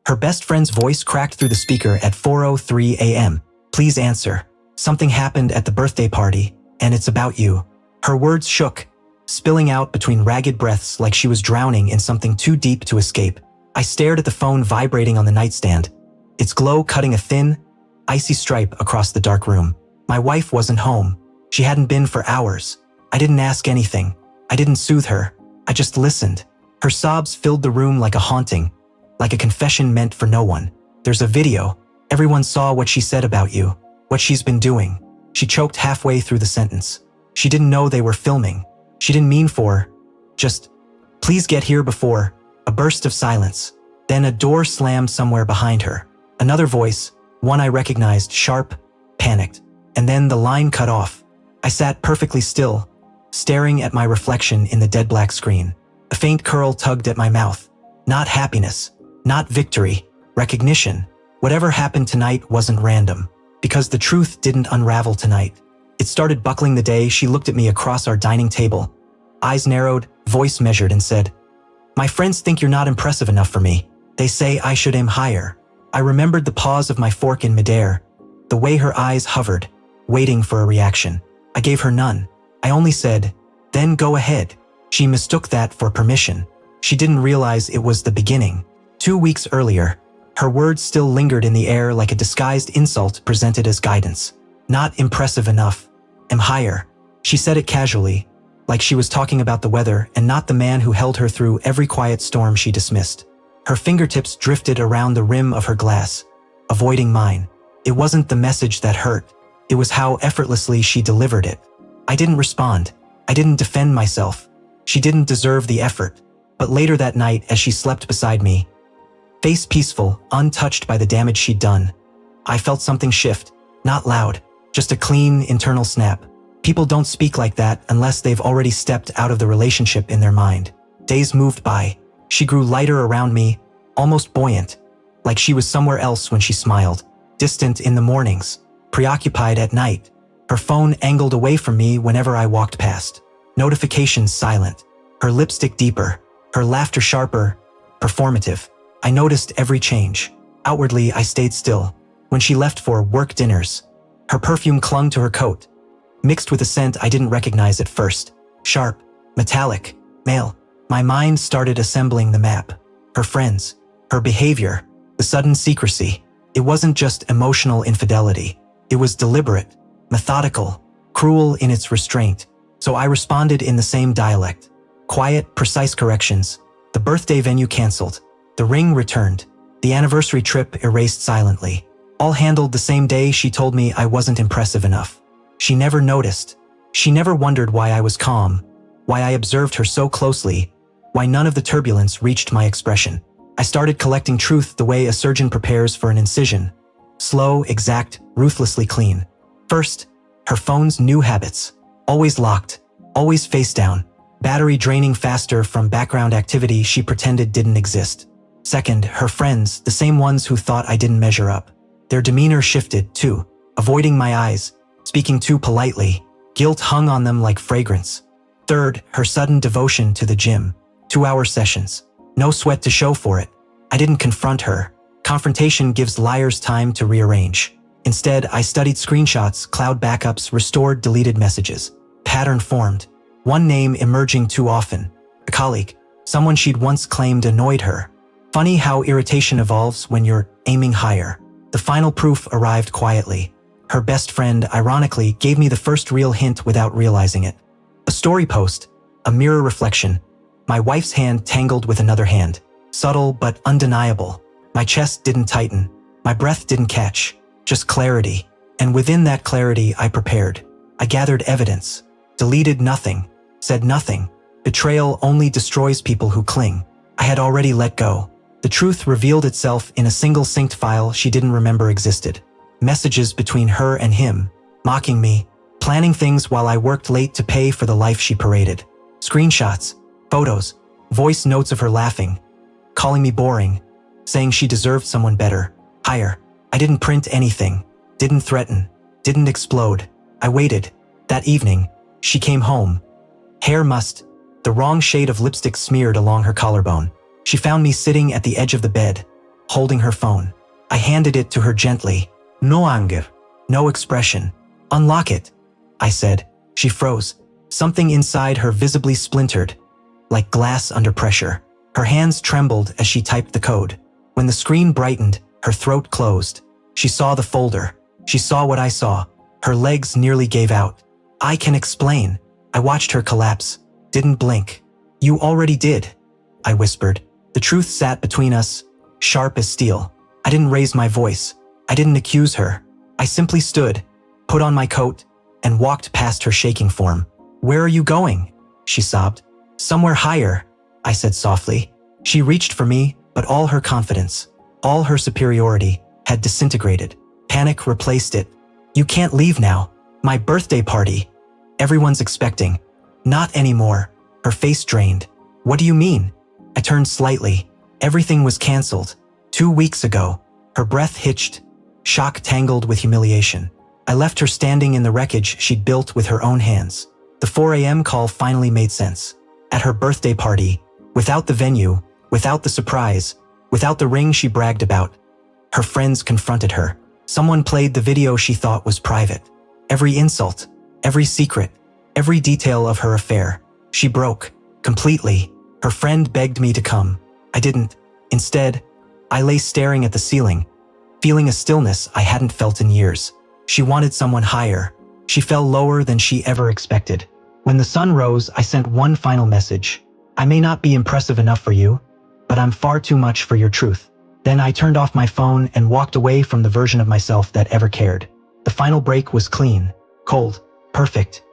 Her best friend's voice cracked through the speaker at 4:03 a.m. "Please answer. Something happened at the birthday party, and it's about you." Her words shook, spilling out between ragged breaths like she was drowning in something too deep to escape. I stared at the phone vibrating on the nightstand, its glow cutting a thin, icy stripe across the dark room. My wife wasn't home. She hadn't been for hours. I didn't ask anything. I didn't soothe her. I just listened. Her sobs filled the room like a haunting, like a confession meant for no one. "There's a video. Everyone saw what she said about you, what she's been doing." She choked halfway through the sentence. She didn't know they were filming. She didn't mean for, just, "Please get here before." A burst of silence. Then a door slammed somewhere behind her. Another voice, one I recognized, sharp, panicked. And then the line cut off. I sat perfectly still, staring at my reflection in the dead black screen. A faint curl tugged at my mouth. Not happiness, not victory, recognition. Whatever happened tonight wasn't random, because the truth didn't unravel tonight. It started buckling the day she looked at me across our dining table. Eyes narrowed, voice measured, and said, "My friends think you're not impressive enough for me. They say I should aim higher." I remembered the pause of my fork in midair, the way her eyes hovered, waiting for a reaction. I gave her none. I only said, "Then go ahead." She mistook that for permission. She didn't realize it was the beginning. 2 weeks earlier, her words still lingered in the air like a disguised insult presented as guidance. "Not impressive enough. Am higher." She said it casually, like she was talking about the weather and not the man who held her through every quiet storm she dismissed. Her fingertips drifted around the rim of her glass, avoiding mine. It wasn't the message that hurt. It was how effortlessly she delivered it. I didn't respond. I didn't defend myself. She didn't deserve the effort. But later that night, as she slept beside me, face peaceful, untouched by the damage she'd done, I felt something shift. Not loud, just a clean, internal snap. People don't speak like that unless they've already stepped out of the relationship in their mind. Days moved by. She grew lighter around me, almost buoyant, like she was somewhere else when she smiled. Distant in the mornings, preoccupied at night. Her phone angled away from me whenever I walked past. Notifications silent. Her lipstick deeper. Her laughter sharper, performative. I noticed every change. Outwardly, I stayed still. When she left for work dinners, her perfume clung to her coat, mixed with a scent I didn't recognize at first. Sharp, metallic, male. My mind started assembling the map. Her friends, her behavior, the sudden secrecy. It wasn't just emotional infidelity. It was deliberate, methodical, cruel in its restraint. So I responded in the same dialect. Quiet, precise corrections. The birthday venue canceled. The ring returned. The anniversary trip erased silently. All handled the same day. She told me I wasn't impressive enough. She never noticed. She never wondered why I was calm, why I observed her so closely, why none of the turbulence reached my expression. I started collecting truth the way a surgeon prepares for an incision. Slow, exact, ruthlessly clean. First, her phone's new habits. Always locked, always face down. Battery draining faster from background activity she pretended didn't exist. Second, her friends, the same ones who thought I didn't measure up. Their demeanor shifted, too, avoiding my eyes, speaking too politely. Guilt hung on them like fragrance. Third, her sudden devotion to the gym. 2-hour sessions. No sweat to show for it. I didn't confront her. Confrontation gives liars time to rearrange. Instead, I studied screenshots, cloud backups, restored deleted messages. Pattern formed. One name emerging too often. A colleague. Someone she'd once claimed annoyed her. Funny how irritation evolves when you're aiming higher. The final proof arrived quietly. Her best friend, ironically, gave me the first real hint without realizing it. A story post. A mirror reflection. My wife's hand tangled with another hand. Subtle but undeniable. My chest didn't tighten. My breath didn't catch. Just clarity. And within that clarity, I prepared. I gathered evidence. Deleted nothing. Said nothing. Betrayal only destroys people who cling. I had already let go. The truth revealed itself in a single synced file she didn't remember existed. Messages between her and him, mocking me, planning things while I worked late to pay for the life she paraded. Screenshots, photos, voice notes of her laughing, calling me boring, saying she deserved someone better, higher. I didn't print anything, didn't threaten, didn't explode. I waited. That evening, she came home. Hair mussed, the wrong shade of lipstick smeared along her collarbone. She found me sitting at the edge of the bed, holding her phone. I handed it to her gently. No anger. No expression. Unlock it, I said. She froze. Something inside her visibly splintered, like glass under pressure. Her hands trembled as she typed the code. When the screen brightened, her throat closed. She saw the folder. She saw what I saw. Her legs nearly gave out. I can explain. I watched her collapse. Didn't blink. You already did, I whispered. The truth sat between us, sharp as steel. I didn't raise my voice. I didn't accuse her. I simply stood, put on my coat, and walked past her shaking form. Where are you going? She sobbed. Somewhere higher, I said softly. She reached for me, but all her confidence, all her superiority, had disintegrated. Panic replaced it. You can't leave now. My birthday party. Everyone's expecting. Not anymore. Her face drained. What do you mean? I turned slightly. Everything was canceled. 2 weeks ago. Her breath hitched, shock tangled with humiliation. I left her standing in the wreckage she'd built with her own hands. The 4 a.m. call finally made sense. At her birthday party, without the venue, without the surprise, without the ring she bragged about, her friends confronted her. Someone played the video she thought was private. Every insult, every secret, every detail of her affair. She broke, completely. Her friend begged me to come. I didn't. Instead, I lay staring at the ceiling, feeling a stillness I hadn't felt in years. She wanted someone higher. She fell lower than she ever expected. When the sun rose, I sent one final message. I may not be impressive enough for you, but I'm far too much for your truth. Then I turned off my phone and walked away from the version of myself that ever cared. The final break was clean, cold, perfect.